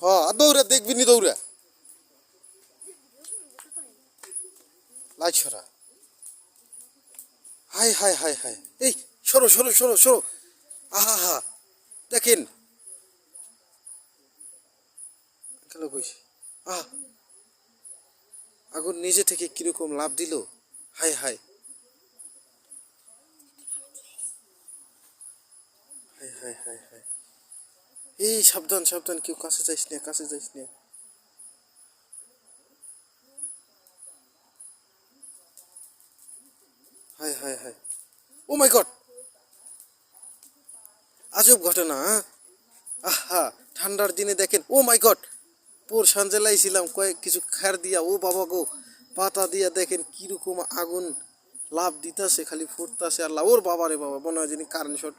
হ্যাঁ দৌড়া দেখবি নি দৌড়া লাইট সরা হাই হাই হাই হাই এই সরো সরো সরো সরো আহা হা দেখেন গেল কইস আহ আগুন নিজে থেকে কিরকম লাভ দিল high high high high high high এই সাবধান সাবধান কেউ কাছে যাইস না কাছে যাইস না হাই হাই হাই ও মাই গড আজব ঘটনা আহা ঠান্ডার দিনে দেখেন ও মাই গড পোর সাঞ্জে লাইছিলাম কয়েক কিছু খার দিয়া ও বাবা গো পাতা দিয়া দেখেন কিরকম আগুন লাভ দিতাছে খালি ফুটতাছে আর ওর বাবা রে বাবা মনে হয় যিনি কারেন্ট শর্ট